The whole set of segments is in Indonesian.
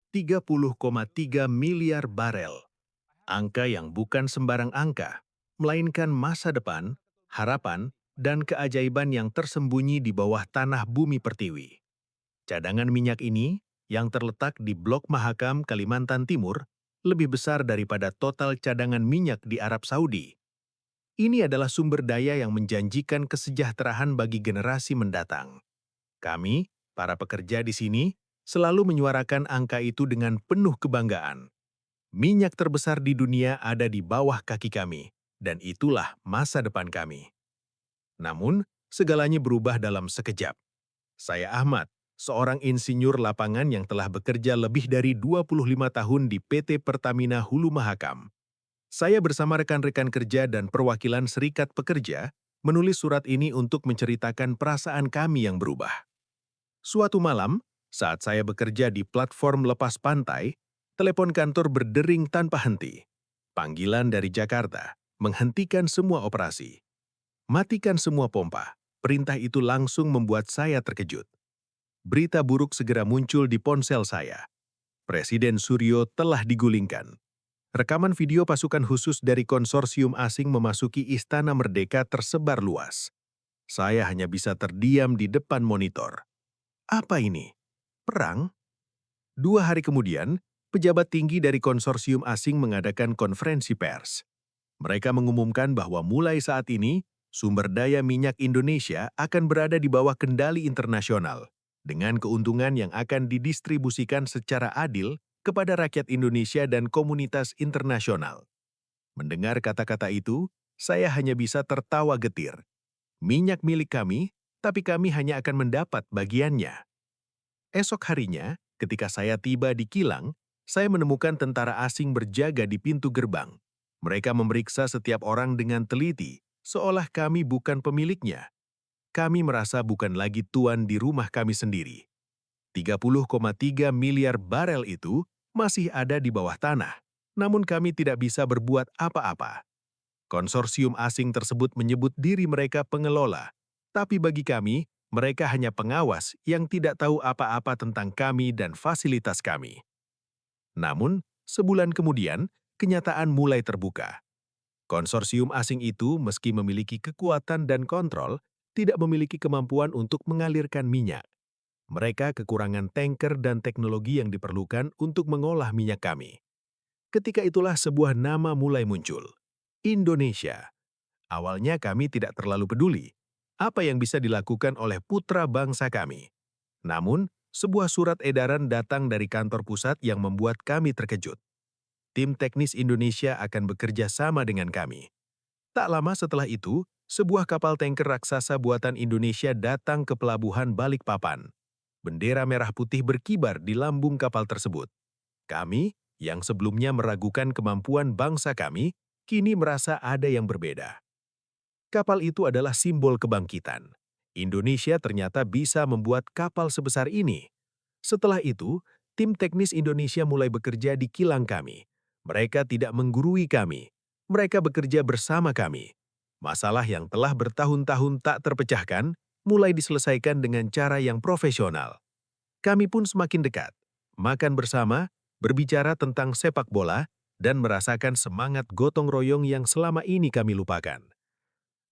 30,3 miliar barel. Angka yang bukan sembarang angka, melainkan masa depan, harapan, dan keajaiban yang tersembunyi di bawah tanah bumi pertiwi. Cadangan minyak ini, yang terletak di Blok Mahakam, Kalimantan Timur, lebih besar daripada total cadangan minyak di Arab Saudi. Ini adalah sumber daya yang menjanjikan kesejahteraan bagi generasi mendatang. Kami, para pekerja di sini, selalu menyuarakan angka itu dengan penuh kebanggaan. Minyak terbesar di dunia ada di bawah kaki kami, dan itulah masa depan kami. Namun, segalanya berubah dalam sekejap. Saya Ahmad, seorang insinyur lapangan yang telah bekerja lebih dari 25 tahun di PT Pertamina Hulu Mahakam. Saya bersama rekan-rekan kerja dan perwakilan serikat pekerja menulis surat ini untuk menceritakan perasaan kami yang berubah. Suatu malam, saat saya bekerja di platform lepas pantai, telepon kantor berdering tanpa henti. Panggilan dari Jakarta, menghentikan semua operasi. Matikan semua pompa. Perintah itu langsung membuat saya terkejut. Berita buruk segera muncul di ponsel saya. Presiden Suryo telah digulingkan. Rekaman video pasukan khusus dari konsorsium asing memasuki Istana Merdeka tersebar luas. Saya hanya bisa terdiam di depan monitor. Apa ini? Perang? 2 hari kemudian, pejabat tinggi dari konsorsium asing mengadakan konferensi pers. Mereka mengumumkan bahwa mulai saat ini, sumber daya minyak Indonesia akan berada di bawah kendali internasional, dengan keuntungan yang akan didistribusikan secara adil kepada rakyat Indonesia dan komunitas internasional. Mendengar kata-kata itu, saya hanya bisa tertawa getir. Minyak milik kami, tapi kami hanya akan mendapat bagiannya. Esok harinya, ketika saya tiba di kilang, saya menemukan tentara asing berjaga di pintu gerbang. Mereka memeriksa setiap orang dengan teliti, seolah kami bukan pemiliknya. Kami merasa bukan lagi tuan di rumah kami sendiri. 30,3 miliar barel itu masih ada di bawah tanah, namun kami tidak bisa berbuat apa-apa. Konsorsium asing tersebut menyebut diri mereka pengelola, tapi bagi kami, mereka hanya pengawas yang tidak tahu apa-apa tentang kami dan fasilitas kami. Namun, sebulan kemudian, kenyataan mulai terbuka. Konsorsium asing itu, meski memiliki kekuatan dan kontrol, tidak memiliki kemampuan untuk mengalirkan minyak. Mereka kekurangan tanker dan teknologi yang diperlukan untuk mengolah minyak kami. Ketika itulah sebuah nama mulai muncul. Indonesia. Awalnya kami tidak terlalu peduli apa yang bisa dilakukan oleh putra bangsa kami. Namun, sebuah surat edaran datang dari kantor pusat yang membuat kami terkejut. Tim teknis Indonesia akan bekerja sama dengan kami. Tak lama setelah itu, sebuah kapal tanker raksasa buatan Indonesia datang ke pelabuhan Balikpapan. Bendera merah putih berkibar di lambung kapal tersebut. Kami, yang sebelumnya meragukan kemampuan bangsa kami, kini merasa ada yang berbeda. Kapal itu adalah simbol kebangkitan. Indonesia ternyata bisa membuat kapal sebesar ini. Setelah itu, tim teknis Indonesia mulai bekerja di kilang kami. Mereka tidak menggurui kami. Mereka bekerja bersama kami. Masalah yang telah bertahun-tahun tak terpecahkan mulai diselesaikan dengan cara yang profesional. Kami pun semakin dekat, makan bersama, berbicara tentang sepak bola, dan merasakan semangat gotong royong yang selama ini kami lupakan.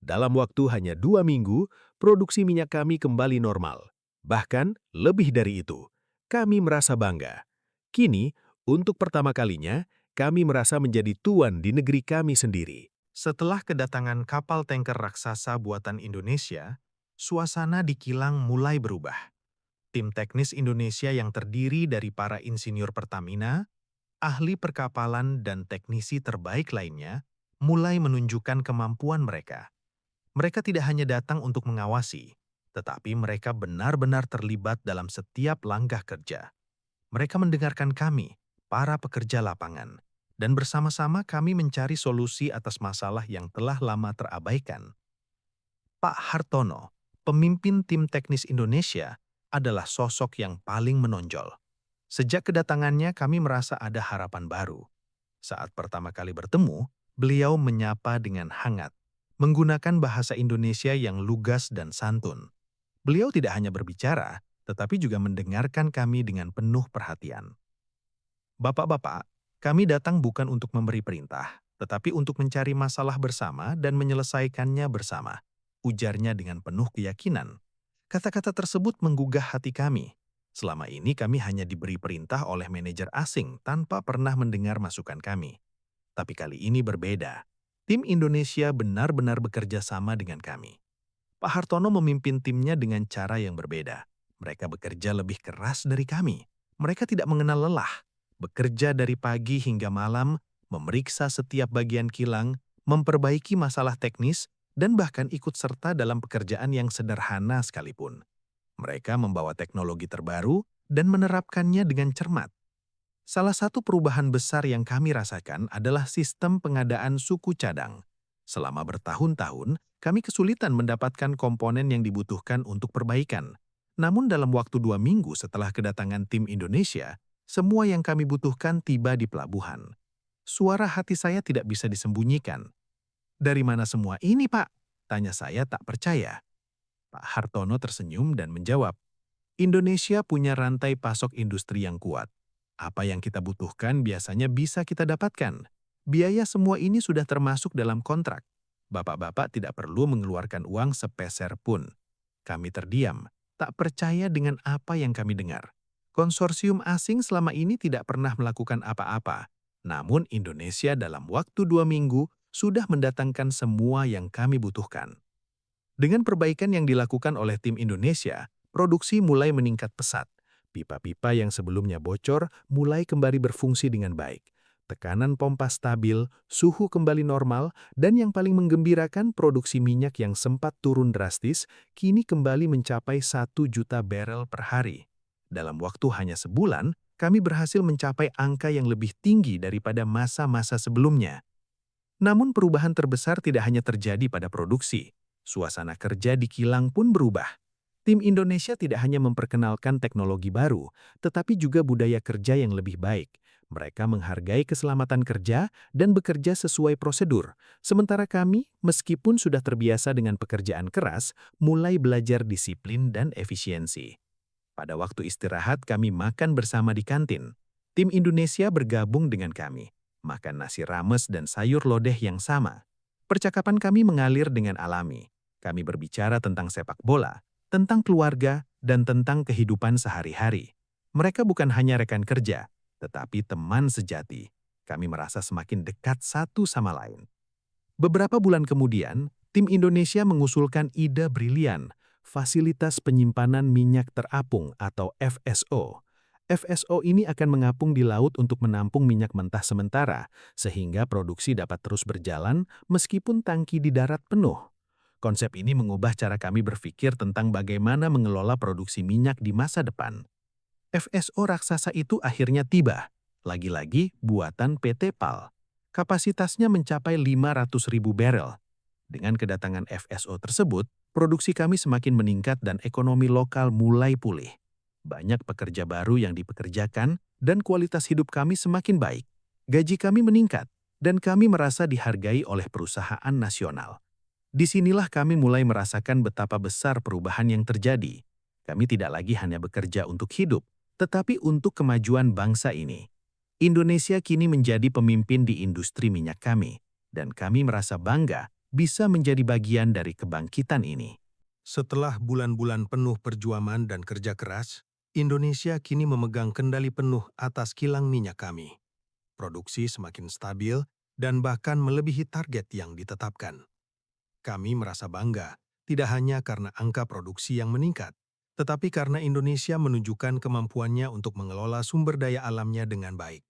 Dalam waktu hanya 2 minggu, produksi minyak kami kembali normal. Bahkan lebih dari itu, kami merasa bangga. Kini, untuk pertama kalinya, kami merasa menjadi tuan di negeri kami sendiri. Setelah kedatangan kapal tanker raksasa buatan Indonesia, suasana di kilang mulai berubah. Tim teknis Indonesia yang terdiri dari para insinyur Pertamina, ahli perkapalan dan teknisi terbaik lainnya, mulai menunjukkan kemampuan mereka. Mereka tidak hanya datang untuk mengawasi, tetapi mereka benar-benar terlibat dalam setiap langkah kerja. Mereka mendengarkan kami, para pekerja lapangan, dan bersama-sama kami mencari solusi atas masalah yang telah lama terabaikan. Pak Hartono, pemimpin tim teknis Indonesia, adalah sosok yang paling menonjol. Sejak kedatangannya kami merasa ada harapan baru. Saat pertama kali bertemu, beliau menyapa dengan hangat, menggunakan bahasa Indonesia yang lugas dan santun. Beliau tidak hanya berbicara, tetapi juga mendengarkan kami dengan penuh perhatian. Bapak-bapak, kami datang bukan untuk memberi perintah, tetapi untuk mencari masalah bersama dan menyelesaikannya bersama. Ujarnya dengan penuh keyakinan. Kata-kata tersebut menggugah hati kami. Selama ini kami hanya diberi perintah oleh manajer asing tanpa pernah mendengar masukan kami. Tapi kali ini berbeda. Tim Indonesia benar-benar bekerja sama dengan kami. Pak Hartono memimpin timnya dengan cara yang berbeda. Mereka bekerja lebih keras dari kami. Mereka tidak mengenal lelah. Bekerja dari pagi hingga malam, memeriksa setiap bagian kilang, memperbaiki masalah teknis, dan bahkan ikut serta dalam pekerjaan yang sederhana sekalipun. Mereka membawa teknologi terbaru dan menerapkannya dengan cermat. Salah satu perubahan besar yang kami rasakan adalah sistem pengadaan suku cadang. Selama bertahun-tahun, kami kesulitan mendapatkan komponen yang dibutuhkan untuk perbaikan. Namun dalam waktu 2 minggu setelah kedatangan tim Indonesia, semua yang kami butuhkan tiba di pelabuhan. Suara hati saya tidak bisa disembunyikan. "Dari mana semua ini, Pak?" Tanya saya tak percaya. Pak Hartono tersenyum dan menjawab, "Indonesia punya rantai pasok industri yang kuat. Apa yang kita butuhkan biasanya bisa kita dapatkan. Biaya semua ini sudah termasuk dalam kontrak. Bapak-bapak tidak perlu mengeluarkan uang sepeser pun." Kami terdiam, tak percaya dengan apa yang kami dengar. Konsorsium asing selama ini tidak pernah melakukan apa-apa. Namun Indonesia dalam waktu 2 minggu sudah mendatangkan semua yang kami butuhkan. Dengan perbaikan yang dilakukan oleh tim Indonesia, produksi mulai meningkat pesat. Pipa-pipa yang sebelumnya bocor mulai kembali berfungsi dengan baik. Tekanan pompa stabil, suhu kembali normal, dan yang paling menggembirakan produksi minyak yang sempat turun drastis, kini kembali mencapai 1 juta barel per hari. Dalam waktu hanya sebulan, kami berhasil mencapai angka yang lebih tinggi daripada masa-masa sebelumnya. Namun perubahan terbesar tidak hanya terjadi pada produksi. Suasana kerja di kilang pun berubah. Tim Indonesia tidak hanya memperkenalkan teknologi baru, tetapi juga budaya kerja yang lebih baik. Mereka menghargai keselamatan kerja dan bekerja sesuai prosedur. Sementara kami, meskipun sudah terbiasa dengan pekerjaan keras, mulai belajar disiplin dan efisiensi. Pada waktu istirahat kami makan bersama di kantin. Tim Indonesia bergabung dengan kami, makan nasi rames dan sayur lodeh yang sama. Percakapan kami mengalir dengan alami. Kami berbicara tentang sepak bola, tentang keluarga, dan tentang kehidupan sehari-hari. Mereka bukan hanya rekan kerja, tetapi teman sejati. Kami merasa semakin dekat satu sama lain. Beberapa bulan kemudian, tim Indonesia mengusulkan ide brilian, fasilitas penyimpanan minyak terapung atau FSO. FSO ini akan mengapung di laut untuk menampung minyak mentah sementara, sehingga produksi dapat terus berjalan meskipun tangki di darat penuh. Konsep ini mengubah cara kami berpikir tentang bagaimana mengelola produksi minyak di masa depan. FSO raksasa itu akhirnya tiba, lagi-lagi buatan PT PAL. Kapasitasnya mencapai 500.000 barel. Dengan kedatangan FSO tersebut, produksi kami semakin meningkat dan ekonomi lokal mulai pulih. Banyak pekerja baru yang dipekerjakan dan kualitas hidup kami semakin baik. Gaji kami meningkat dan kami merasa dihargai oleh perusahaan nasional. Disinilah kami mulai merasakan betapa besar perubahan yang terjadi. Kami tidak lagi hanya bekerja untuk hidup, tetapi untuk kemajuan bangsa ini. Indonesia kini menjadi pemimpin di industri minyak kami, dan kami merasa bangga bisa menjadi bagian dari kebangkitan ini. Setelah bulan-bulan penuh perjuangan dan kerja keras, Indonesia kini memegang kendali penuh atas kilang minyak kami. Produksi semakin stabil dan bahkan melebihi target yang ditetapkan. Kami merasa bangga, tidak hanya karena angka produksi yang meningkat, tetapi karena Indonesia menunjukkan kemampuannya untuk mengelola sumber daya alamnya dengan baik.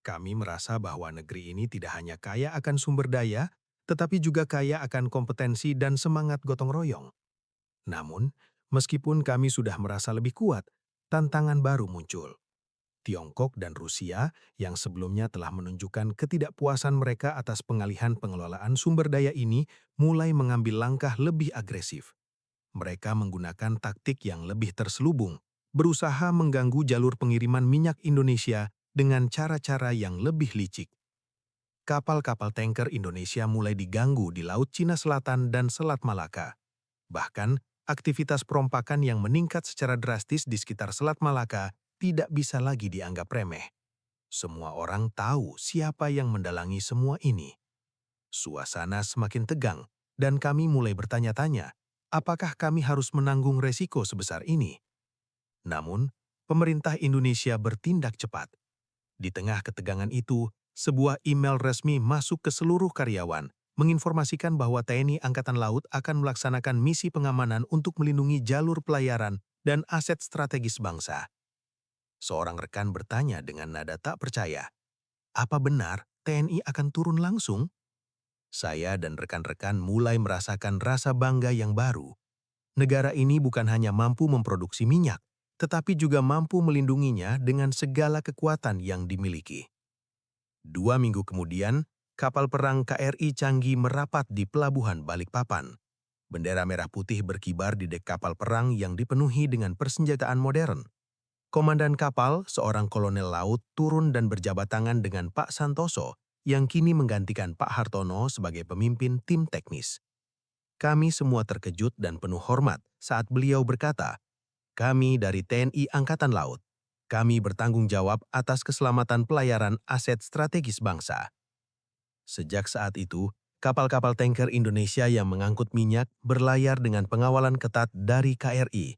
Kami merasa bahwa negeri ini tidak hanya kaya akan sumber daya, tetapi juga kaya akan kompetensi dan semangat gotong royong. Namun, meskipun kami sudah merasa lebih kuat, tantangan baru muncul. Tiongkok dan Rusia yang sebelumnya telah menunjukkan ketidakpuasan mereka atas pengalihan pengelolaan sumber daya ini mulai mengambil langkah lebih agresif. Mereka menggunakan taktik yang lebih terselubung, berusaha mengganggu jalur pengiriman minyak Indonesia dengan cara-cara yang lebih licik. Kapal-kapal tanker Indonesia mulai diganggu di Laut Cina Selatan dan Selat Malaka. Bahkan, aktivitas perompakan yang meningkat secara drastis di sekitar Selat Malaka tidak bisa lagi dianggap remeh. Semua orang tahu siapa yang mendalangi semua ini. Suasana semakin tegang, dan kami mulai bertanya-tanya, apakah kami harus menanggung resiko sebesar ini? Namun, pemerintah Indonesia bertindak cepat. Di tengah ketegangan itu, sebuah email resmi masuk ke seluruh karyawan, menginformasikan bahwa TNI Angkatan Laut akan melaksanakan misi pengamanan untuk melindungi jalur pelayaran dan aset strategis bangsa. Seorang rekan bertanya dengan nada tak percaya, apa benar TNI akan turun langsung? Saya dan rekan-rekan mulai merasakan rasa bangga yang baru. Negara ini bukan hanya mampu memproduksi minyak, tetapi juga mampu melindunginya dengan segala kekuatan yang dimiliki. 2 minggu kemudian, kapal perang KRI Canggih merapat di pelabuhan Balikpapan. Bendera merah putih berkibar di dek kapal perang yang dipenuhi dengan persenjataan modern. Komandan kapal, seorang kolonel laut, turun dan berjabat tangan dengan Pak Santoso, yang kini menggantikan Pak Hartono sebagai pemimpin tim teknis. Kami semua terkejut dan penuh hormat saat beliau berkata, kami dari TNI Angkatan Laut. Kami bertanggung jawab atas keselamatan pelayaran aset strategis bangsa. Sejak saat itu, kapal-kapal tanker Indonesia yang mengangkut minyak berlayar dengan pengawalan ketat dari KRI.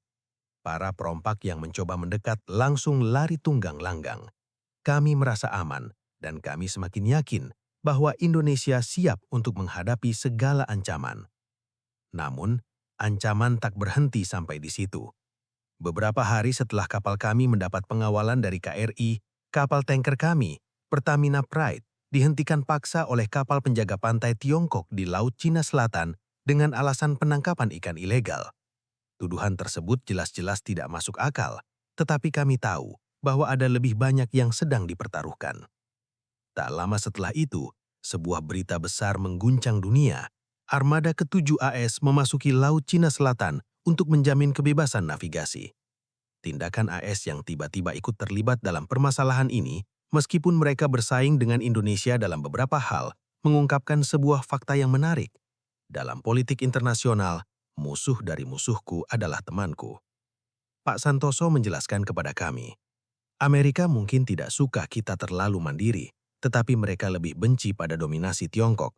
Para perompak yang mencoba mendekat langsung lari tunggang langgang. Kami merasa aman, dan kami semakin yakin bahwa Indonesia siap untuk menghadapi segala ancaman. Namun, ancaman tak berhenti sampai di situ. Beberapa hari setelah kapal kami mendapat pengawalan dari KRI, kapal tanker kami, Pertamina Pride, dihentikan paksa oleh kapal penjaga pantai Tiongkok di Laut Cina Selatan dengan alasan penangkapan ikan ilegal. Tuduhan tersebut jelas-jelas tidak masuk akal, tetapi kami tahu bahwa ada lebih banyak yang sedang dipertaruhkan. Tak lama setelah itu, sebuah berita besar mengguncang dunia. Armada ke-7 AS memasuki Laut Cina Selatan untuk menjamin kebebasan navigasi. Tindakan AS yang tiba-tiba ikut terlibat dalam permasalahan ini, meskipun mereka bersaing dengan Indonesia dalam beberapa hal, mengungkapkan sebuah fakta yang menarik. Dalam politik internasional, musuh dari musuhku adalah temanku. Pak Santoso menjelaskan kepada kami, Amerika mungkin tidak suka kita terlalu mandiri, tetapi mereka lebih benci pada dominasi Tiongkok.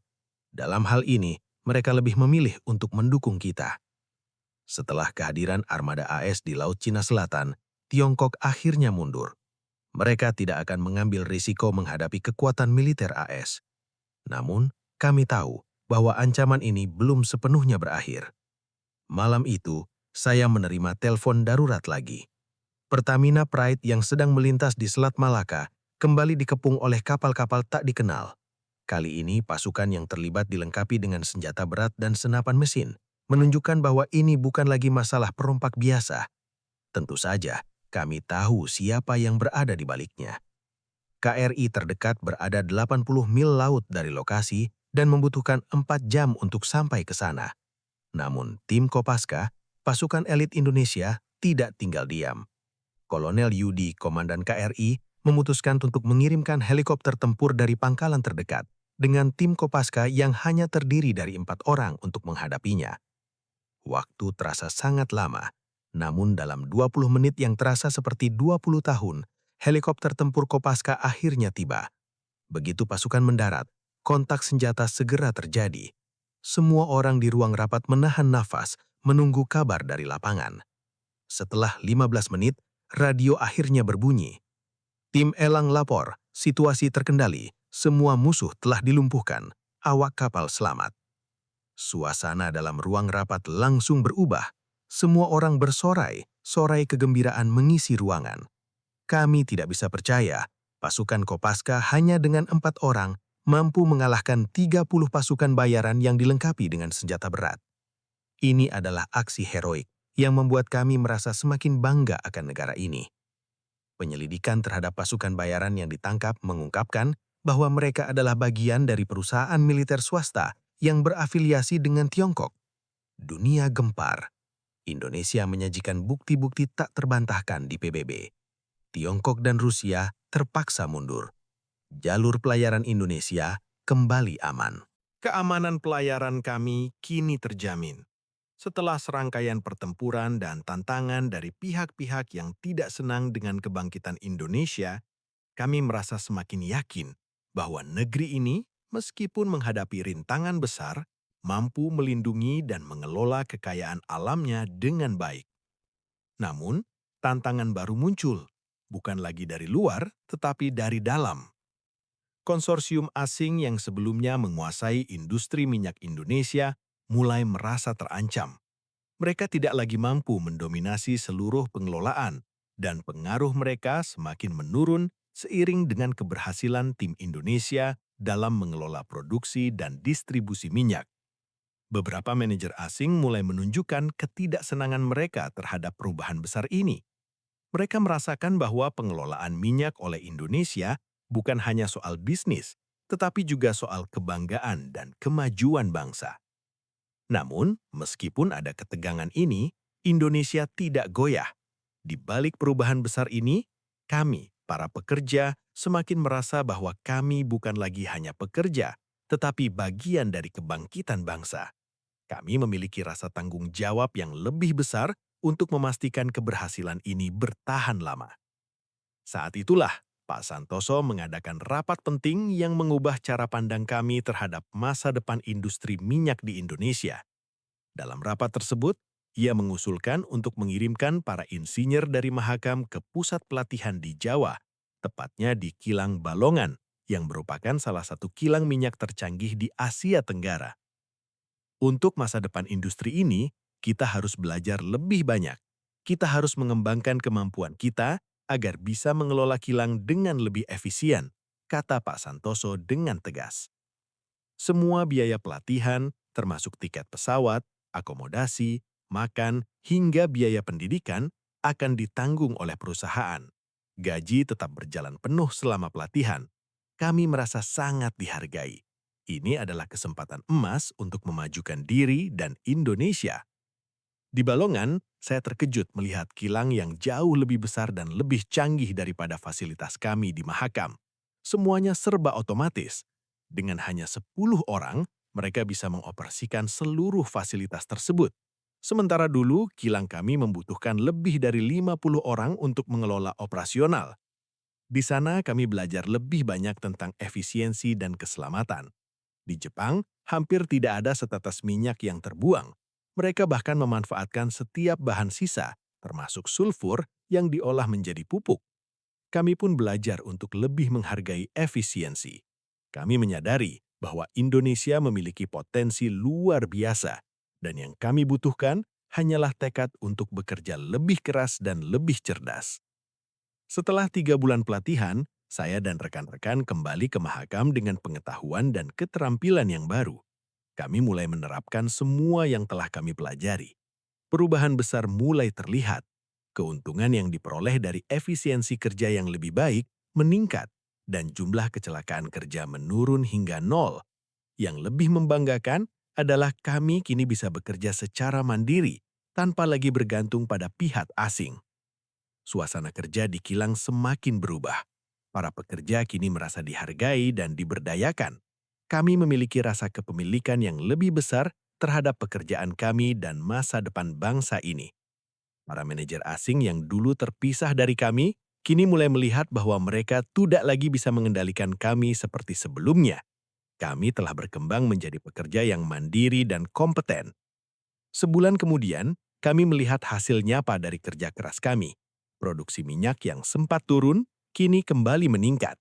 Dalam hal ini, mereka lebih memilih untuk mendukung kita. Setelah kehadiran armada AS di Laut Cina Selatan, Tiongkok akhirnya mundur. Mereka tidak akan mengambil risiko menghadapi kekuatan militer AS. Namun, kami tahu bahwa ancaman ini belum sepenuhnya berakhir. Malam itu, saya menerima telepon darurat lagi. Pertamina Pride yang sedang melintas di Selat Malaka kembali dikepung oleh kapal-kapal tak dikenal. Kali ini pasukan yang terlibat dilengkapi dengan senjata berat dan senapan mesin, menunjukkan bahwa ini bukan lagi masalah perompak biasa. Tentu saja, kami tahu siapa yang berada di baliknya. KRI terdekat berada 80 mil laut dari lokasi dan membutuhkan 4 jam untuk sampai ke sana. Namun, tim Kopaska, pasukan elit Indonesia, tidak tinggal diam. Kolonel Yudi, Komandan KRI, memutuskan untuk mengirimkan helikopter tempur dari pangkalan terdekat dengan tim Kopaska yang hanya terdiri dari 4 orang untuk menghadapinya. Waktu terasa sangat lama, namun dalam 20 menit yang terasa seperti 20 tahun, helikopter tempur Kopaska akhirnya tiba. Begitu pasukan mendarat, kontak senjata segera terjadi. Semua orang di ruang rapat menahan nafas, menunggu kabar dari lapangan. Setelah 15 menit, radio akhirnya berbunyi. Tim Elang lapor, situasi terkendali, semua musuh telah dilumpuhkan, awak kapal selamat. Suasana dalam ruang rapat langsung berubah. Semua orang bersorai, sorai kegembiraan mengisi ruangan. Kami tidak bisa percaya, pasukan Kopaska hanya dengan 4 orang mampu mengalahkan 30 pasukan bayaran yang dilengkapi dengan senjata berat. Ini adalah aksi heroik yang membuat kami merasa semakin bangga akan negara ini. Penyelidikan terhadap pasukan bayaran yang ditangkap mengungkapkan bahwa mereka adalah bagian dari perusahaan militer swasta yang berafiliasi dengan Tiongkok. Dunia gempar. Indonesia menyajikan bukti-bukti tak terbantahkan di PBB. Tiongkok dan Rusia terpaksa mundur. Jalur pelayaran Indonesia kembali aman. Keamanan pelayaran kami kini terjamin. Setelah serangkaian pertempuran dan tantangan dari pihak-pihak yang tidak senang dengan kebangkitan Indonesia, kami merasa semakin yakin bahwa negeri ini, meskipun menghadapi rintangan besar, mampu melindungi dan mengelola kekayaan alamnya dengan baik. Namun, tantangan baru muncul, bukan lagi dari luar, tetapi dari dalam. Konsorsium asing yang sebelumnya menguasai industri minyak Indonesia mulai merasa terancam. Mereka tidak lagi mampu mendominasi seluruh pengelolaan, dan pengaruh mereka semakin menurun seiring dengan keberhasilan tim Indonesia dalam mengelola produksi dan distribusi minyak. Beberapa manajer asing mulai menunjukkan ketidaksenangan mereka terhadap perubahan besar ini. Mereka merasakan bahwa pengelolaan minyak oleh Indonesia bukan hanya soal bisnis, tetapi juga soal kebanggaan dan kemajuan bangsa. Namun, meskipun ada ketegangan ini, Indonesia tidak goyah. Di balik perubahan besar ini, kami, para pekerja, semakin merasa bahwa kami bukan lagi hanya pekerja, tetapi bagian dari kebangkitan bangsa. Kami memiliki rasa tanggung jawab yang lebih besar untuk memastikan keberhasilan ini bertahan lama. Saat itulah, Pak Santoso mengadakan rapat penting yang mengubah cara pandang kami terhadap masa depan industri minyak di Indonesia. Dalam rapat tersebut, ia mengusulkan untuk mengirimkan para insinyur dari Mahakam ke pusat pelatihan di Jawa, tepatnya di Kilang Balongan, yang merupakan salah satu kilang minyak tercanggih di Asia Tenggara. Untuk masa depan industri ini, kita harus belajar lebih banyak. Kita harus mengembangkan kemampuan kita agar bisa mengelola kilang dengan lebih efisien, kata Pak Santoso dengan tegas. Semua biaya pelatihan, termasuk tiket pesawat, akomodasi, makan, hingga biaya pendidikan, akan ditanggung oleh perusahaan. Gaji tetap berjalan penuh selama pelatihan. Kami merasa sangat dihargai. Ini adalah kesempatan emas untuk memajukan diri dan Indonesia. Di Balongan, saya terkejut melihat kilang yang jauh lebih besar dan lebih canggih daripada fasilitas kami di Mahakam. Semuanya serba otomatis. Dengan hanya 10 orang, mereka bisa mengoperasikan seluruh fasilitas tersebut. Sementara dulu, kilang kami membutuhkan lebih dari 50 orang untuk mengelola operasional. Di sana kami belajar lebih banyak tentang efisiensi dan keselamatan. Di Jepang, hampir tidak ada setetes minyak yang terbuang. Mereka bahkan memanfaatkan setiap bahan sisa, termasuk sulfur yang diolah menjadi pupuk. Kami pun belajar untuk lebih menghargai efisiensi. Kami menyadari bahwa Indonesia memiliki potensi luar biasa, dan yang kami butuhkan hanyalah tekad untuk bekerja lebih keras dan lebih cerdas. Setelah 3 bulan pelatihan, saya dan rekan-rekan kembali ke Mahakam dengan pengetahuan dan keterampilan yang baru. Kami mulai menerapkan semua yang telah kami pelajari. Perubahan besar mulai terlihat. Keuntungan yang diperoleh dari efisiensi kerja yang lebih baik meningkat, dan jumlah kecelakaan kerja menurun hingga nol. Yang lebih membanggakan adalah kami kini bisa bekerja secara mandiri, tanpa lagi bergantung pada pihak asing. Suasana kerja di kilang semakin berubah. Para pekerja kini merasa dihargai dan diberdayakan. Kami memiliki rasa kepemilikan yang lebih besar terhadap pekerjaan kami dan masa depan bangsa ini. Para manajer asing yang dulu terpisah dari kami, kini mulai melihat bahwa mereka tidak lagi bisa mengendalikan kami seperti sebelumnya. Kami telah berkembang menjadi pekerja yang mandiri dan kompeten. Sebulan kemudian, kami melihat hasil nyata dari kerja keras kami. Produksi minyak yang sempat turun, kini kembali meningkat.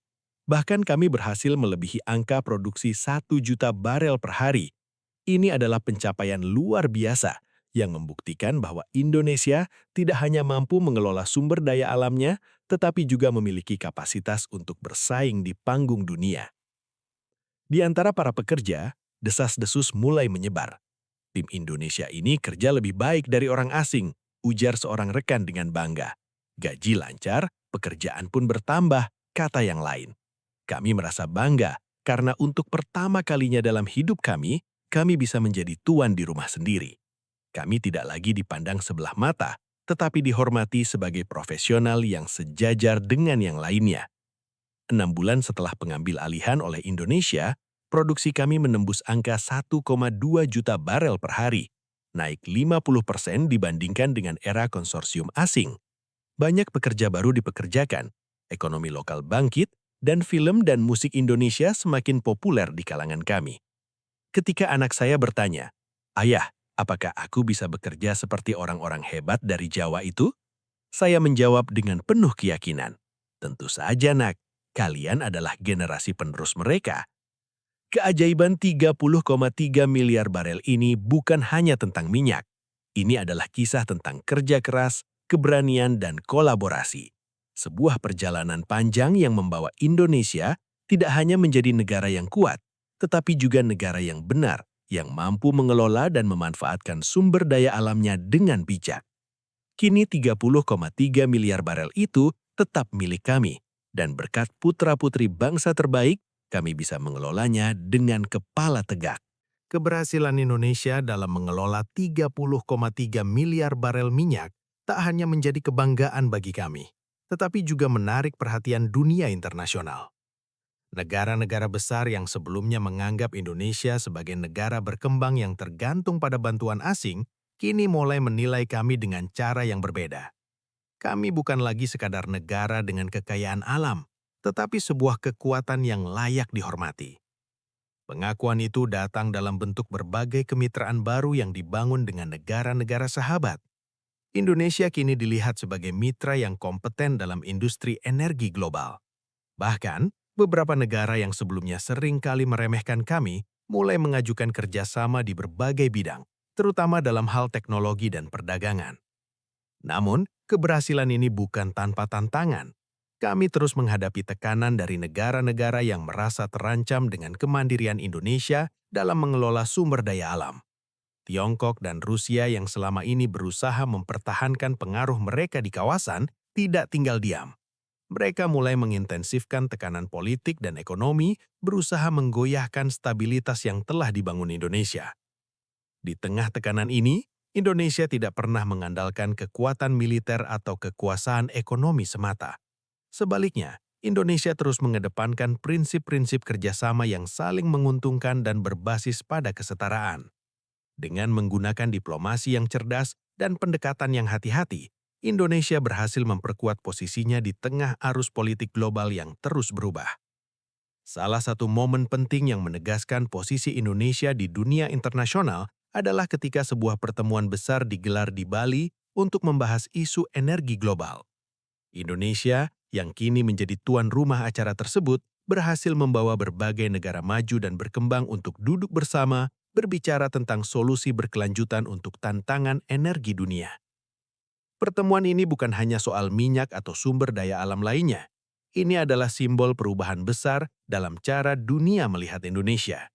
Bahkan kami berhasil melebihi angka produksi 1 juta barel per hari. Ini adalah pencapaian luar biasa yang membuktikan bahwa Indonesia tidak hanya mampu mengelola sumber daya alamnya, tetapi juga memiliki kapasitas untuk bersaing di panggung dunia. Di antara para pekerja, desas-desus mulai menyebar. Tim Indonesia ini kerja lebih baik dari orang asing, ujar seorang rekan dengan bangga. Gaji lancar, pekerjaan pun bertambah, kata yang lain. Kami merasa bangga karena untuk pertama kalinya dalam hidup kami bisa menjadi tuan di rumah sendiri. Kami tidak lagi dipandang sebelah mata, tetapi dihormati sebagai profesional yang sejajar dengan yang lainnya. 6 bulan setelah pengambil alihan oleh Indonesia, produksi kami menembus angka 1,2 juta barel per hari, naik 50% dibandingkan dengan era konsorsium asing. Banyak pekerja baru dipekerjakan, ekonomi lokal bangkit, dan film dan musik Indonesia semakin populer di kalangan kami. Ketika anak saya bertanya, "Ayah, apakah aku bisa bekerja seperti orang-orang hebat dari Jawa itu?" Saya menjawab dengan penuh keyakinan, "Tentu saja, Nak. Kalian adalah generasi penerus mereka." Keajaiban 30,3 miliar barel ini bukan hanya tentang minyak. Ini adalah kisah tentang kerja keras, keberanian, dan kolaborasi. Sebuah perjalanan panjang yang membawa Indonesia tidak hanya menjadi negara yang kuat, tetapi juga negara yang benar, yang mampu mengelola dan memanfaatkan sumber daya alamnya dengan bijak. Kini 30,3 miliar barel itu tetap milik kami, dan berkat putra-putri bangsa terbaik, kami bisa mengelolanya dengan kepala tegak. Keberhasilan Indonesia dalam mengelola 30,3 miliar barel minyak tak hanya menjadi kebanggaan bagi kami, tetapi juga menarik perhatian dunia internasional. Negara-negara besar yang sebelumnya menganggap Indonesia sebagai negara berkembang yang tergantung pada bantuan asing, kini mulai menilai kami dengan cara yang berbeda. Kami bukan lagi sekadar negara dengan kekayaan alam, tetapi sebuah kekuatan yang layak dihormati. Pengakuan itu datang dalam bentuk berbagai kemitraan baru yang dibangun dengan negara-negara sahabat. Indonesia kini dilihat sebagai mitra yang kompeten dalam industri energi global. Bahkan, beberapa negara yang sebelumnya sering kali meremehkan kami mulai mengajukan kerjasama di berbagai bidang, terutama dalam hal teknologi dan perdagangan. Namun, keberhasilan ini bukan tanpa tantangan. Kami terus menghadapi tekanan dari negara-negara yang merasa terancam dengan kemandirian Indonesia dalam mengelola sumber daya alam. Tiongkok dan Rusia yang selama ini berusaha mempertahankan pengaruh mereka di kawasan tidak tinggal diam. Mereka mulai mengintensifkan tekanan politik dan ekonomi, berusaha menggoyahkan stabilitas yang telah dibangun Indonesia. Di tengah tekanan ini, Indonesia tidak pernah mengandalkan kekuatan militer atau kekuasaan ekonomi semata. Sebaliknya, Indonesia terus mengedepankan prinsip-prinsip kerjasama yang saling menguntungkan dan berbasis pada kesetaraan. Dengan menggunakan diplomasi yang cerdas dan pendekatan yang hati-hati, Indonesia berhasil memperkuat posisinya di tengah arus politik global yang terus berubah. Salah satu momen penting yang menegaskan posisi Indonesia di dunia internasional adalah ketika sebuah pertemuan besar digelar di Bali untuk membahas isu energi global. Indonesia, yang kini menjadi tuan rumah acara tersebut, berhasil membawa berbagai negara maju dan berkembang untuk duduk bersama, berbicara tentang solusi berkelanjutan untuk tantangan energi dunia. Pertemuan ini bukan hanya soal minyak atau sumber daya alam lainnya. Ini adalah simbol perubahan besar dalam cara dunia melihat Indonesia.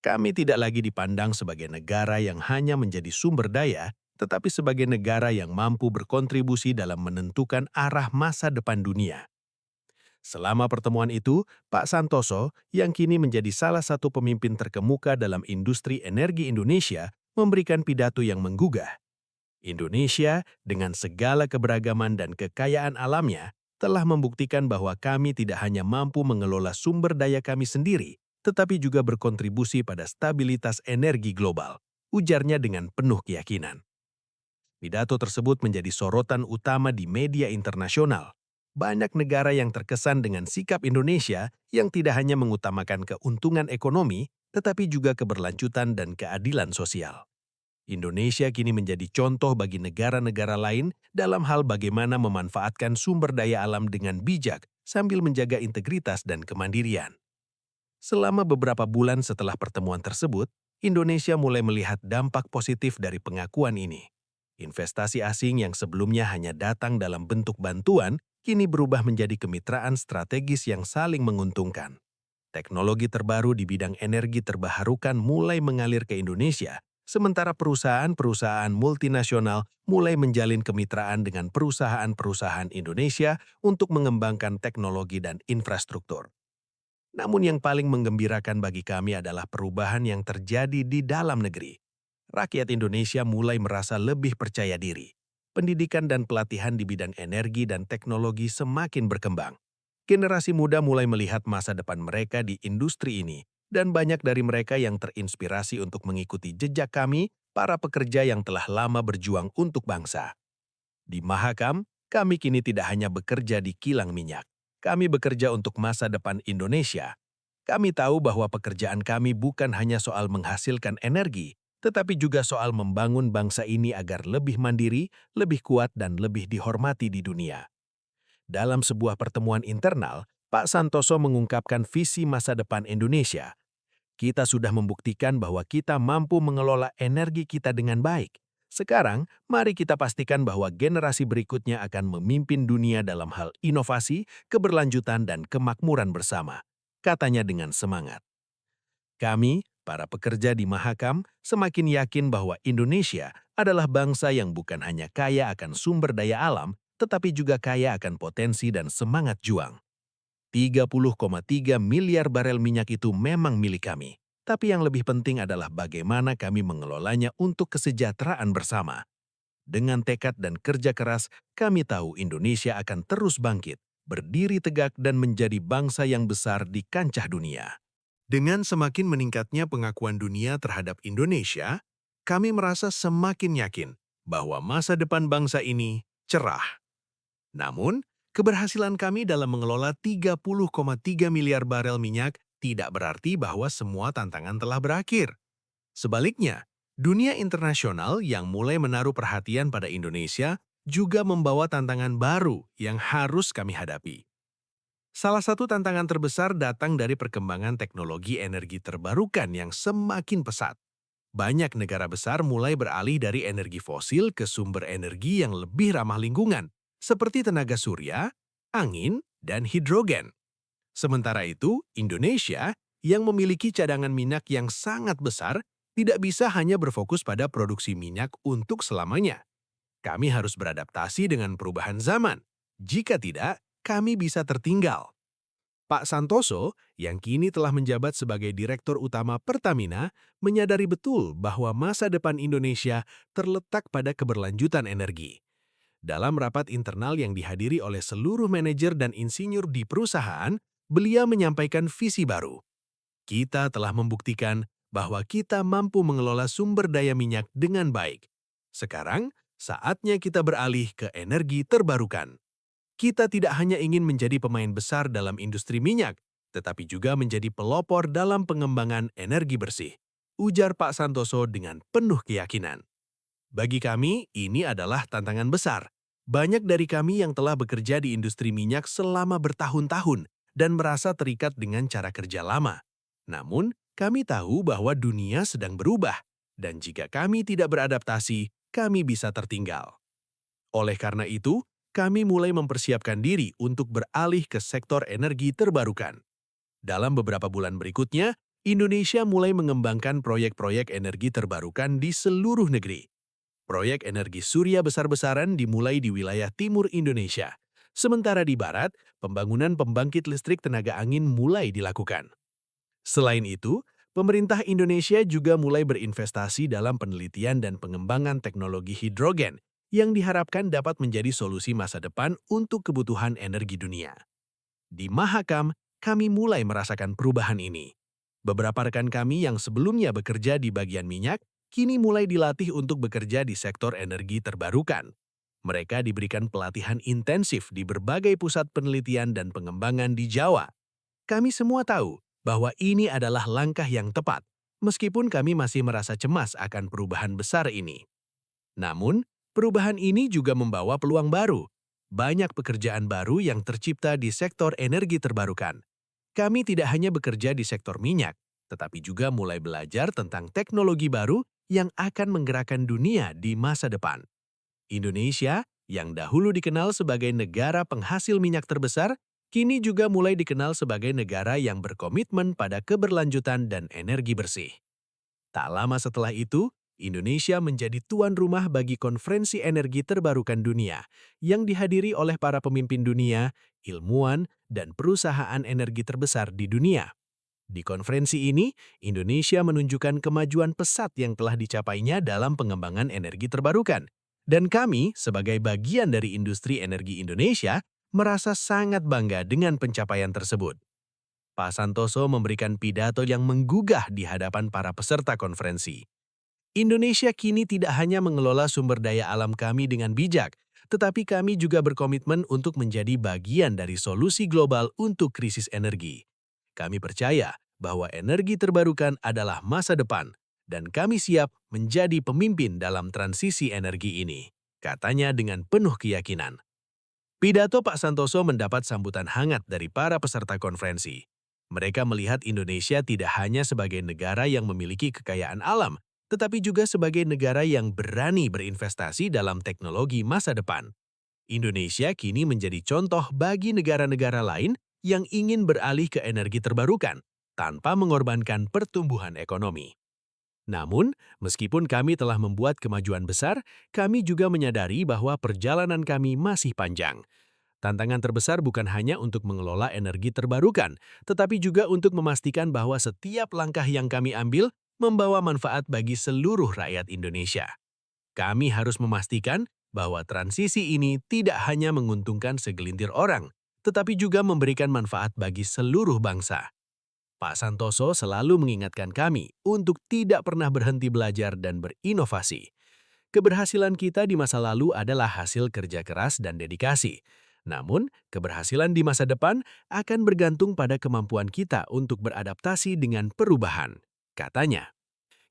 Kami tidak lagi dipandang sebagai negara yang hanya menjadi sumber daya, tetapi sebagai negara yang mampu berkontribusi dalam menentukan arah masa depan dunia. Selama pertemuan itu, Pak Santoso, yang kini menjadi salah satu pemimpin terkemuka dalam industri energi Indonesia, memberikan pidato yang menggugah. Indonesia, dengan segala keberagaman dan kekayaan alamnya, telah membuktikan bahwa kami tidak hanya mampu mengelola sumber daya kami sendiri, tetapi juga berkontribusi pada stabilitas energi global, ujarnya dengan penuh keyakinan. Pidato tersebut menjadi sorotan utama di media internasional. Banyak negara yang terkesan dengan sikap Indonesia yang tidak hanya mengutamakan keuntungan ekonomi, tetapi juga keberlanjutan dan keadilan sosial. Indonesia kini menjadi contoh bagi negara-negara lain dalam hal bagaimana memanfaatkan sumber daya alam dengan bijak sambil menjaga integritas dan kemandirian. Selama beberapa bulan setelah pertemuan tersebut, Indonesia mulai melihat dampak positif dari pengakuan ini. Investasi asing yang sebelumnya hanya datang dalam bentuk bantuan, kini berubah menjadi kemitraan strategis yang saling menguntungkan. Teknologi terbaru di bidang energi terbarukan mulai mengalir ke Indonesia, sementara perusahaan-perusahaan multinasional mulai menjalin kemitraan dengan perusahaan-perusahaan Indonesia untuk mengembangkan teknologi dan infrastruktur. Namun yang paling menggembirakan bagi kami adalah perubahan yang terjadi di dalam negeri. Rakyat Indonesia mulai merasa lebih percaya diri. Pendidikan dan pelatihan di bidang energi dan teknologi semakin berkembang. Generasi muda mulai melihat masa depan mereka di industri ini, dan banyak dari mereka yang terinspirasi untuk mengikuti jejak kami, para pekerja yang telah lama berjuang untuk bangsa. Di Mahakam, kami kini tidak hanya bekerja di kilang minyak. Kami bekerja untuk masa depan Indonesia. Kami tahu bahwa pekerjaan kami bukan hanya soal menghasilkan energi, tetapi juga soal membangun bangsa ini agar lebih mandiri, lebih kuat, dan lebih dihormati di dunia. Dalam sebuah pertemuan internal, Pak Santoso mengungkapkan visi masa depan Indonesia. Kita sudah membuktikan bahwa kita mampu mengelola energi kita dengan baik. Sekarang, mari kita pastikan bahwa generasi berikutnya akan memimpin dunia dalam hal inovasi, keberlanjutan, dan kemakmuran bersama. Katanya dengan semangat. Kami, para pekerja di Mahakam, semakin yakin bahwa Indonesia adalah bangsa yang bukan hanya kaya akan sumber daya alam, tetapi juga kaya akan potensi dan semangat juang. 30,3 miliar barel minyak itu memang milik kami. Tapi yang lebih penting adalah bagaimana kami mengelolanya untuk kesejahteraan bersama. Dengan tekad dan kerja keras, kami tahu Indonesia akan terus bangkit, berdiri tegak dan menjadi bangsa yang besar di kancah dunia. Dengan semakin meningkatnya pengakuan dunia terhadap Indonesia, kami merasa semakin yakin bahwa masa depan bangsa ini cerah. Namun, keberhasilan kami dalam mengelola 30,3 miliar barel minyak tidak berarti bahwa semua tantangan telah berakhir. Sebaliknya, dunia internasional yang mulai menaruh perhatian pada Indonesia juga membawa tantangan baru yang harus kami hadapi. Salah satu tantangan terbesar datang dari perkembangan teknologi energi terbarukan yang semakin pesat. Banyak negara besar mulai beralih dari energi fosil ke sumber energi yang lebih ramah lingkungan, seperti tenaga surya, angin, dan hidrogen. Sementara itu, Indonesia yang memiliki cadangan minyak yang sangat besar tidak bisa hanya berfokus pada produksi minyak untuk selamanya. Kami harus beradaptasi dengan perubahan zaman. Jika tidak, kami bisa tertinggal. Pak Santoso, yang kini telah menjabat sebagai Direktur Utama Pertamina, menyadari betul bahwa masa depan Indonesia terletak pada keberlanjutan energi. Dalam rapat internal yang dihadiri oleh seluruh manajer dan insinyur di perusahaan, beliau menyampaikan visi baru. Kita telah membuktikan bahwa kita mampu mengelola sumber daya minyak dengan baik. Sekarang, saatnya kita beralih ke energi terbarukan. Kita tidak hanya ingin menjadi pemain besar dalam industri minyak, tetapi juga menjadi pelopor dalam pengembangan energi bersih, ujar Pak Santoso dengan penuh keyakinan. Bagi kami, ini adalah tantangan besar. Banyak dari kami yang telah bekerja di industri minyak selama bertahun-tahun dan merasa terikat dengan cara kerja lama. Namun, kami tahu bahwa dunia sedang berubah, dan jika kami tidak beradaptasi, kami bisa tertinggal. Oleh karena itu, kami mulai mempersiapkan diri untuk beralih ke sektor energi terbarukan. Dalam beberapa bulan berikutnya, Indonesia mulai mengembangkan proyek-proyek energi terbarukan di seluruh negeri. Proyek energi surya besar-besaran dimulai di wilayah timur Indonesia. Sementara di barat, pembangunan pembangkit listrik tenaga angin mulai dilakukan. Selain itu, pemerintah Indonesia juga mulai berinvestasi dalam penelitian dan pengembangan teknologi hidrogen yang diharapkan dapat menjadi solusi masa depan untuk kebutuhan energi dunia. Di Mahakam, kami mulai merasakan perubahan ini. Beberapa rekan kami yang sebelumnya bekerja di bagian minyak, kini mulai dilatih untuk bekerja di sektor energi terbarukan. Mereka diberikan pelatihan intensif di berbagai pusat penelitian dan pengembangan di Jawa. Kami semua tahu bahwa ini adalah langkah yang tepat, meskipun kami masih merasa cemas akan perubahan besar ini. Namun, perubahan ini juga membawa peluang baru. Banyak pekerjaan baru yang tercipta di sektor energi terbarukan. Kami tidak hanya bekerja di sektor minyak, tetapi juga mulai belajar tentang teknologi baru yang akan menggerakkan dunia di masa depan. Indonesia, yang dahulu dikenal sebagai negara penghasil minyak terbesar, kini juga mulai dikenal sebagai negara yang berkomitmen pada keberlanjutan dan energi bersih. Tak lama setelah itu, Indonesia menjadi tuan rumah bagi Konferensi Energi Terbarukan Dunia yang dihadiri oleh para pemimpin dunia, ilmuwan, dan perusahaan energi terbesar di dunia. Di konferensi ini, Indonesia menunjukkan kemajuan pesat yang telah dicapainya dalam pengembangan energi terbarukan. Dan kami, sebagai bagian dari industri energi Indonesia, merasa sangat bangga dengan pencapaian tersebut. Pak Santoso memberikan pidato yang menggugah di hadapan para peserta konferensi. Indonesia kini tidak hanya mengelola sumber daya alam kami dengan bijak, tetapi kami juga berkomitmen untuk menjadi bagian dari solusi global untuk krisis energi. Kami percaya bahwa energi terbarukan adalah masa depan, dan kami siap menjadi pemimpin dalam transisi energi ini, katanya dengan penuh keyakinan. Pidato Pak Santoso mendapat sambutan hangat dari para peserta konferensi. Mereka melihat Indonesia tidak hanya sebagai negara yang memiliki kekayaan alam, tetapi juga sebagai negara yang berani berinvestasi dalam teknologi masa depan. Indonesia kini menjadi contoh bagi negara-negara lain yang ingin beralih ke energi terbarukan tanpa mengorbankan pertumbuhan ekonomi. Namun, meskipun kami telah membuat kemajuan besar, kami juga menyadari bahwa perjalanan kami masih panjang. Tantangan terbesar bukan hanya untuk mengelola energi terbarukan, tetapi juga untuk memastikan bahwa setiap langkah yang kami ambil membawa manfaat bagi seluruh rakyat Indonesia. Kami harus memastikan bahwa transisi ini tidak hanya menguntungkan segelintir orang, tetapi juga memberikan manfaat bagi seluruh bangsa. Pak Santoso selalu mengingatkan kami untuk tidak pernah berhenti belajar dan berinovasi. Keberhasilan kita di masa lalu adalah hasil kerja keras dan dedikasi. Namun, keberhasilan di masa depan akan bergantung pada kemampuan kita untuk beradaptasi dengan perubahan, katanya.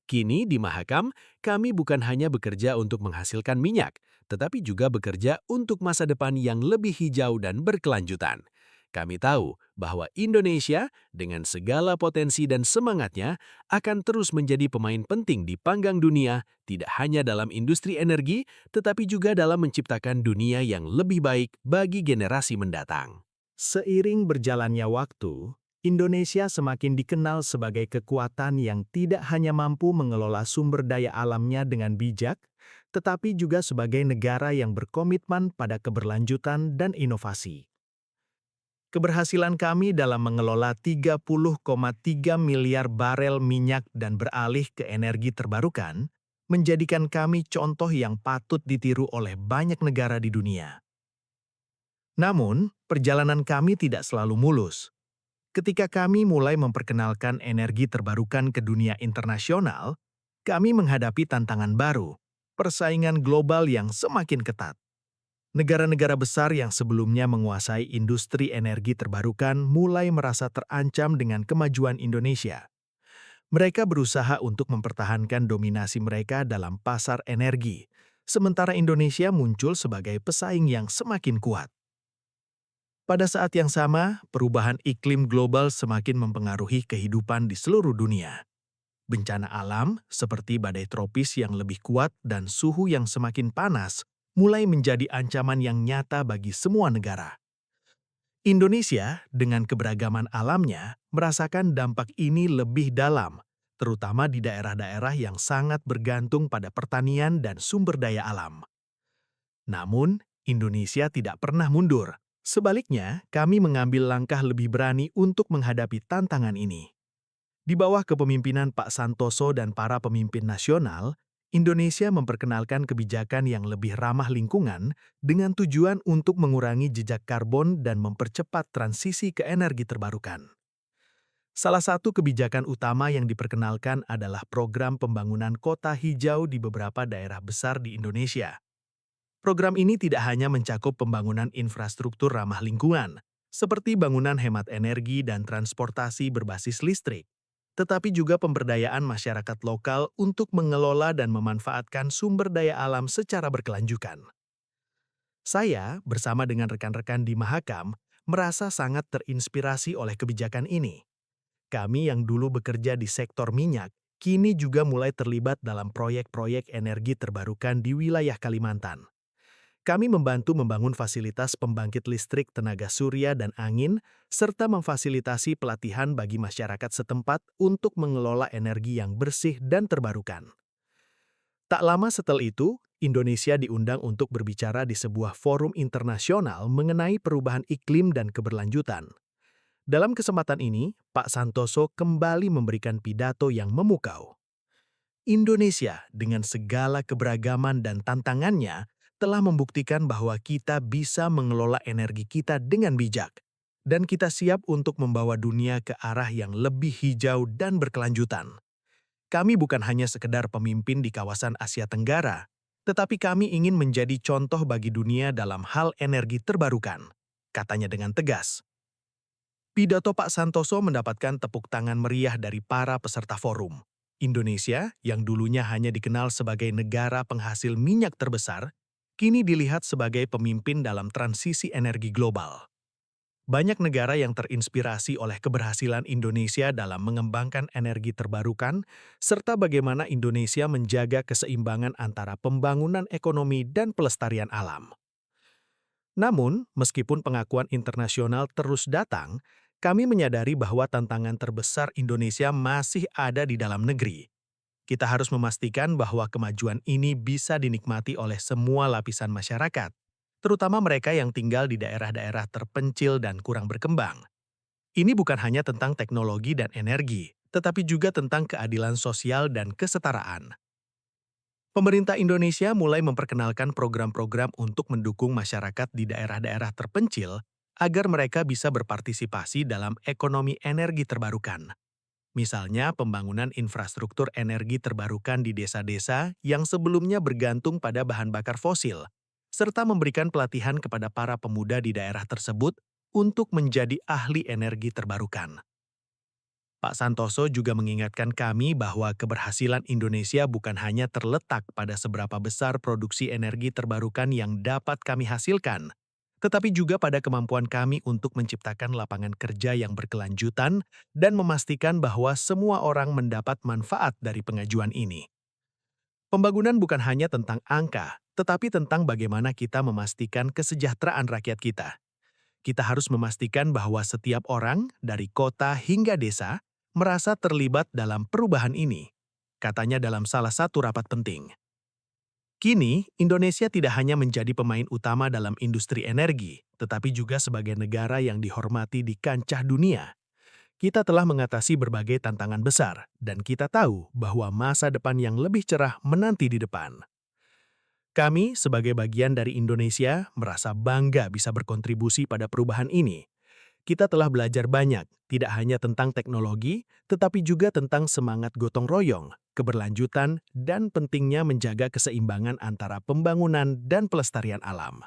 Kini di Mahakam, kami bukan hanya bekerja untuk menghasilkan minyak, tetapi juga bekerja untuk masa depan yang lebih hijau dan berkelanjutan. Kami tahu bahwa Indonesia, dengan segala potensi dan semangatnya, akan terus menjadi pemain penting di panggang dunia, tidak hanya dalam industri energi, tetapi juga dalam menciptakan dunia yang lebih baik bagi generasi mendatang. Seiring berjalannya waktu, Indonesia semakin dikenal sebagai kekuatan yang tidak hanya mampu mengelola sumber daya alamnya dengan bijak, tetapi juga sebagai negara yang berkomitmen pada keberlanjutan dan inovasi. Keberhasilan kami dalam mengelola 30,3 miliar barel minyak dan beralih ke energi terbarukan menjadikan kami contoh yang patut ditiru oleh banyak negara di dunia. Namun, perjalanan kami tidak selalu mulus. Ketika kami mulai memperkenalkan energi terbarukan ke dunia internasional, kami menghadapi tantangan baru, persaingan global yang semakin ketat. Negara-negara besar yang sebelumnya menguasai industri energi terbarukan mulai merasa terancam dengan kemajuan Indonesia. Mereka berusaha untuk mempertahankan dominasi mereka dalam pasar energi, sementara Indonesia muncul sebagai pesaing yang semakin kuat. Pada saat yang sama, perubahan iklim global semakin mempengaruhi kehidupan di seluruh dunia. Bencana alam, seperti badai tropis yang lebih kuat dan suhu yang semakin panas, mulai menjadi ancaman yang nyata bagi semua negara. Indonesia, dengan keberagaman alamnya, merasakan dampak ini lebih dalam, terutama di daerah-daerah yang sangat bergantung pada pertanian dan sumber daya alam. Namun, Indonesia tidak pernah mundur. Sebaliknya, kami mengambil langkah lebih berani untuk menghadapi tantangan ini. Di bawah kepemimpinan Pak Santoso dan para pemimpin nasional, Indonesia memperkenalkan kebijakan yang lebih ramah lingkungan dengan tujuan untuk mengurangi jejak karbon dan mempercepat transisi ke energi terbarukan. Salah satu kebijakan utama yang diperkenalkan adalah program pembangunan kota hijau di beberapa daerah besar di Indonesia. Program ini tidak hanya mencakup pembangunan infrastruktur ramah lingkungan, seperti bangunan hemat energi dan transportasi berbasis listrik, tetapi juga pemberdayaan masyarakat lokal untuk mengelola dan memanfaatkan sumber daya alam secara berkelanjutan. Saya, bersama dengan rekan-rekan di Mahakam, merasa sangat terinspirasi oleh kebijakan ini. Kami yang dulu bekerja di sektor minyak, kini juga mulai terlibat dalam proyek-proyek energi terbarukan di wilayah Kalimantan. Kami membantu membangun fasilitas pembangkit listrik tenaga surya dan angin, serta memfasilitasi pelatihan bagi masyarakat setempat untuk mengelola energi yang bersih dan terbarukan. Tak lama setelah itu, Indonesia diundang untuk berbicara di sebuah forum internasional mengenai perubahan iklim dan keberlanjutan. Dalam kesempatan ini, Pak Santoso kembali memberikan pidato yang memukau. Indonesia, dengan segala keberagaman dan tantangannya, telah membuktikan bahwa kita bisa mengelola energi kita dengan bijak, dan kita siap untuk membawa dunia ke arah yang lebih hijau dan berkelanjutan. Kami bukan hanya sekedar pemimpin di kawasan Asia Tenggara, Tetapi kami ingin menjadi contoh bagi dunia dalam hal energi terbarukan, katanya dengan tegas. Pidato Pak Santoso mendapatkan tepuk tangan meriah dari para peserta forum. Indonesia, yang dulunya hanya dikenal sebagai negara penghasil minyak terbesar, kini dilihat sebagai pemimpin dalam transisi energi global. Banyak negara yang terinspirasi oleh keberhasilan Indonesia dalam mengembangkan energi terbarukan, serta bagaimana Indonesia menjaga keseimbangan antara pembangunan ekonomi dan pelestarian alam. Namun, meskipun pengakuan internasional terus datang, kami menyadari bahwa tantangan terbesar Indonesia masih ada di dalam negeri. Kita harus memastikan bahwa kemajuan ini bisa dinikmati oleh semua lapisan masyarakat, terutama mereka yang tinggal di daerah-daerah terpencil dan kurang berkembang. Ini bukan hanya tentang teknologi dan energi, tetapi juga tentang keadilan sosial dan kesetaraan. Pemerintah Indonesia mulai memperkenalkan program-program untuk mendukung masyarakat di daerah-daerah terpencil agar mereka bisa berpartisipasi dalam ekonomi energi terbarukan. Misalnya pembangunan infrastruktur energi terbarukan di desa-desa yang sebelumnya bergantung pada bahan bakar fosil, serta memberikan pelatihan kepada para pemuda di daerah tersebut untuk menjadi ahli energi terbarukan. Pak Santoso juga mengingatkan kami bahwa keberhasilan Indonesia bukan hanya terletak pada seberapa besar produksi energi terbarukan yang dapat kami hasilkan, tetapi juga pada kemampuan kami untuk menciptakan lapangan kerja yang berkelanjutan dan memastikan bahwa semua orang mendapat manfaat dari pengajuan ini. Pembangunan bukan hanya tentang angka, tetapi tentang bagaimana kita memastikan kesejahteraan rakyat kita. Kita harus memastikan bahwa setiap orang, dari kota hingga desa, merasa terlibat dalam perubahan ini, katanya dalam salah satu rapat penting. Kini, Indonesia tidak hanya menjadi pemain utama dalam industri energi, tetapi juga sebagai negara yang dihormati di kancah dunia. Kita telah mengatasi berbagai tantangan besar, dan kita tahu bahwa masa depan yang lebih cerah menanti di depan. Kami, sebagai bagian dari Indonesia, merasa bangga bisa berkontribusi pada perubahan ini. Kita telah belajar banyak, tidak hanya tentang teknologi, tetapi juga tentang semangat gotong royong, keberlanjutan, dan pentingnya menjaga keseimbangan antara pembangunan dan pelestarian alam.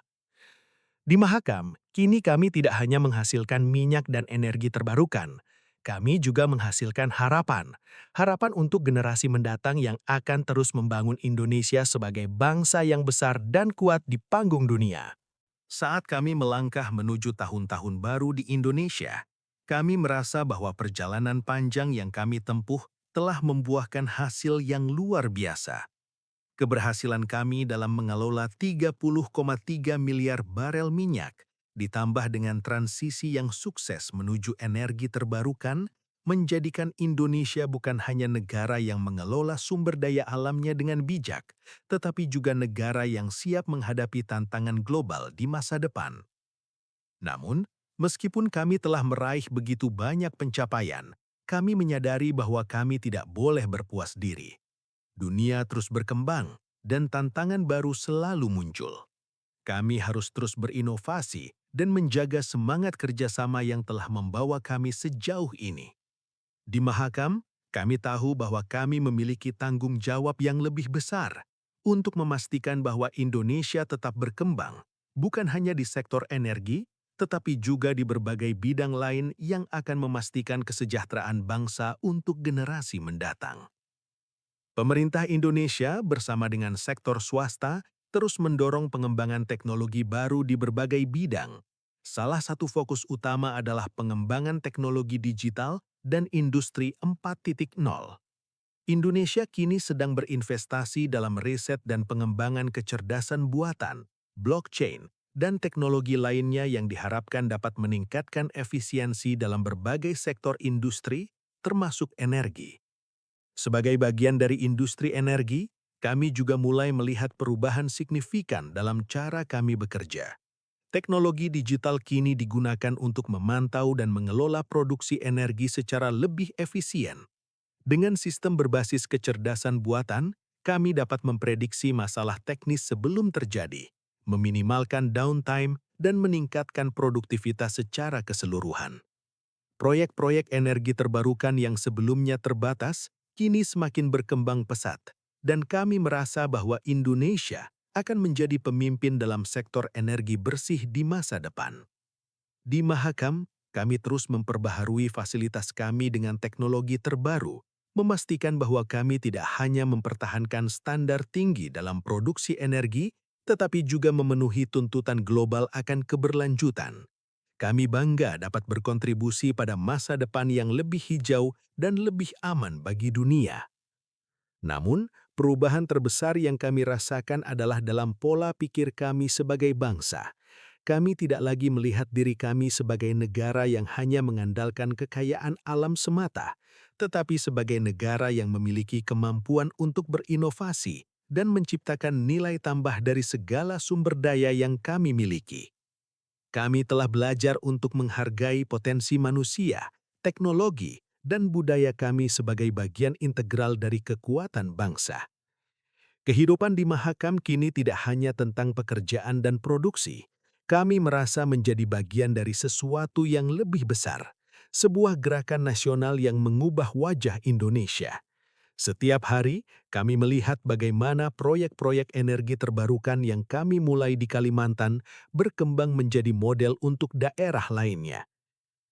Di Mahakam, kini kami tidak hanya menghasilkan minyak dan energi terbarukan, kami juga menghasilkan harapan. Harapan untuk generasi mendatang yang akan terus membangun Indonesia sebagai bangsa yang besar dan kuat di panggung dunia. Saat kami melangkah menuju tahun-tahun baru di Indonesia, kami merasa bahwa perjalanan panjang yang kami tempuh telah membuahkan hasil yang luar biasa. Keberhasilan kami dalam mengelola 30,3 miliar barel minyak, ditambah dengan transisi yang sukses menuju energi terbarukan, menjadikan Indonesia bukan hanya negara yang mengelola sumber daya alamnya dengan bijak, tetapi juga negara yang siap menghadapi tantangan global di masa depan. Namun, meskipun kami telah meraih begitu banyak pencapaian, kami menyadari bahwa kami tidak boleh berpuas diri. Dunia terus berkembang, dan tantangan baru selalu muncul. Kami harus terus berinovasi dan menjaga semangat kerjasama yang telah membawa kami sejauh ini. Di Mahakam, kami tahu bahwa kami memiliki tanggung jawab yang lebih besar untuk memastikan bahwa Indonesia tetap berkembang, bukan hanya di sektor energi, tetapi juga di berbagai bidang lain yang akan memastikan kesejahteraan bangsa untuk generasi mendatang. Pemerintah Indonesia bersama dengan sektor swasta terus mendorong pengembangan teknologi baru di berbagai bidang. Salah satu fokus utama adalah pengembangan teknologi digital dan industri 4.0. Indonesia kini sedang berinvestasi dalam riset dan pengembangan kecerdasan buatan, blockchain, dan teknologi lainnya yang diharapkan dapat meningkatkan efisiensi dalam berbagai sektor industri, termasuk energi. Sebagai bagian dari industri energi, kami juga mulai melihat perubahan signifikan dalam cara kami bekerja. Teknologi digital kini digunakan untuk memantau dan mengelola produksi energi secara lebih efisien. Dengan sistem berbasis kecerdasan buatan, kami dapat memprediksi masalah teknis sebelum terjadi, meminimalkan downtime, dan meningkatkan produktivitas secara keseluruhan. Proyek-proyek energi terbarukan yang sebelumnya terbatas, kini semakin berkembang pesat, dan kami merasa bahwa Indonesia akan menjadi pemimpin dalam sektor energi bersih di masa depan. Di Mahakam, kami terus memperbaharui fasilitas kami dengan teknologi terbaru, memastikan bahwa kami tidak hanya mempertahankan standar tinggi dalam produksi energi, tetapi juga memenuhi tuntutan global akan keberlanjutan. Kami bangga dapat berkontribusi pada masa depan yang lebih hijau dan lebih aman bagi dunia. Namun, perubahan terbesar yang kami rasakan adalah dalam pola pikir kami sebagai bangsa. Kami tidak lagi melihat diri kami sebagai negara yang hanya mengandalkan kekayaan alam semata, tetapi sebagai negara yang memiliki kemampuan untuk berinovasi dan menciptakan nilai tambah dari segala sumber daya yang kami miliki. Kami telah belajar untuk menghargai potensi manusia, teknologi, dan budaya kami sebagai bagian integral dari kekuatan bangsa. Kehidupan di Mahakam kini tidak hanya tentang pekerjaan dan produksi. Kami merasa menjadi bagian dari sesuatu yang lebih besar, sebuah gerakan nasional yang mengubah wajah Indonesia. Setiap hari, kami melihat bagaimana proyek-proyek energi terbarukan yang kami mulai di Kalimantan berkembang menjadi model untuk daerah lainnya.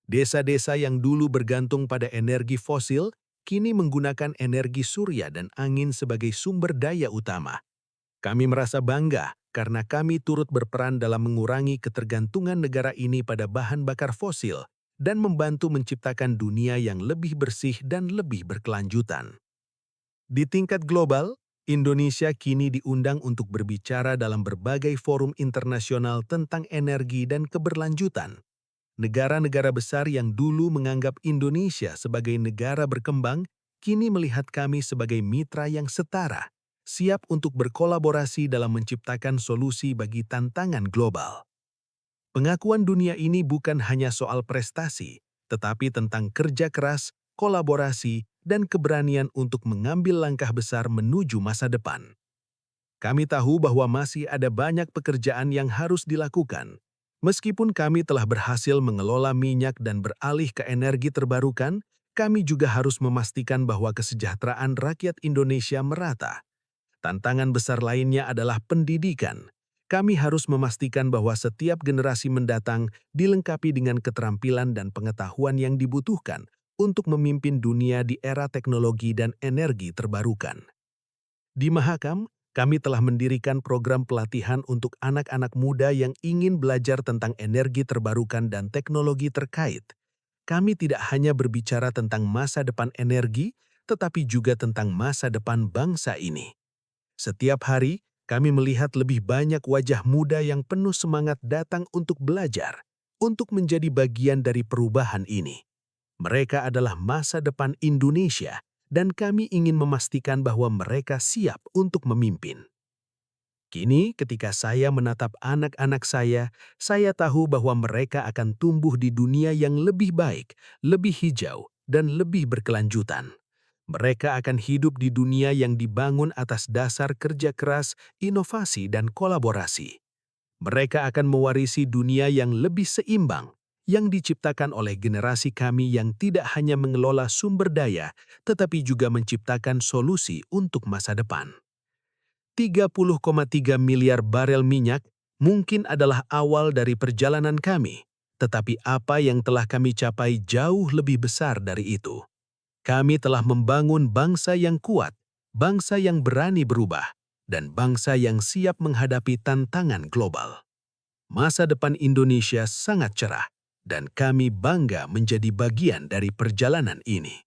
Desa-desa yang dulu bergantung pada energi fosil, kini menggunakan energi surya dan angin sebagai sumber daya utama. Kami merasa bangga karena kami turut berperan dalam mengurangi ketergantungan negara ini pada bahan bakar fosil dan membantu menciptakan dunia yang lebih bersih dan lebih berkelanjutan. Di tingkat global, Indonesia kini diundang untuk berbicara dalam berbagai forum internasional tentang energi dan keberlanjutan. Negara-negara besar yang dulu menganggap Indonesia sebagai negara berkembang, kini melihat kami sebagai mitra yang setara, siap untuk berkolaborasi dalam menciptakan solusi bagi tantangan global. Pengakuan dunia ini bukan hanya soal prestasi, tetapi tentang kerja keras, kolaborasi, dan keberanian untuk mengambil langkah besar menuju masa depan. Kami tahu bahwa masih ada banyak pekerjaan yang harus dilakukan. Meskipun kami telah berhasil mengelola minyak dan beralih ke energi terbarukan, kami juga harus memastikan bahwa kesejahteraan rakyat Indonesia merata. Tantangan besar lainnya adalah pendidikan. Kami harus memastikan bahwa setiap generasi mendatang dilengkapi dengan keterampilan dan pengetahuan yang dibutuhkan untuk memimpin dunia di era teknologi dan energi terbarukan. Di Mahakam, kami telah mendirikan program pelatihan untuk anak-anak muda yang ingin belajar tentang energi terbarukan dan teknologi terkait. Kami tidak hanya berbicara tentang masa depan energi, tetapi juga tentang masa depan bangsa ini. Setiap hari, kami melihat lebih banyak wajah muda yang penuh semangat datang untuk belajar, untuk menjadi bagian dari perubahan ini. Mereka adalah masa depan Indonesia, dan kami ingin memastikan bahwa mereka siap untuk memimpin. Kini, ketika saya menatap anak-anak saya tahu bahwa mereka akan tumbuh di dunia yang lebih baik, lebih hijau, dan lebih berkelanjutan. Mereka akan hidup di dunia yang dibangun atas dasar kerja keras, inovasi, dan kolaborasi. Mereka akan mewarisi dunia yang lebih seimbang, yang diciptakan oleh generasi kami yang tidak hanya mengelola sumber daya, tetapi juga menciptakan solusi untuk masa depan. 30,3 miliar barel minyak mungkin adalah awal dari perjalanan kami, tetapi apa yang telah kami capai jauh lebih besar dari itu. Kami telah membangun bangsa yang kuat, bangsa yang berani berubah, dan bangsa yang siap menghadapi tantangan global. Masa depan Indonesia sangat cerah, dan kami bangga menjadi bagian dari perjalanan ini.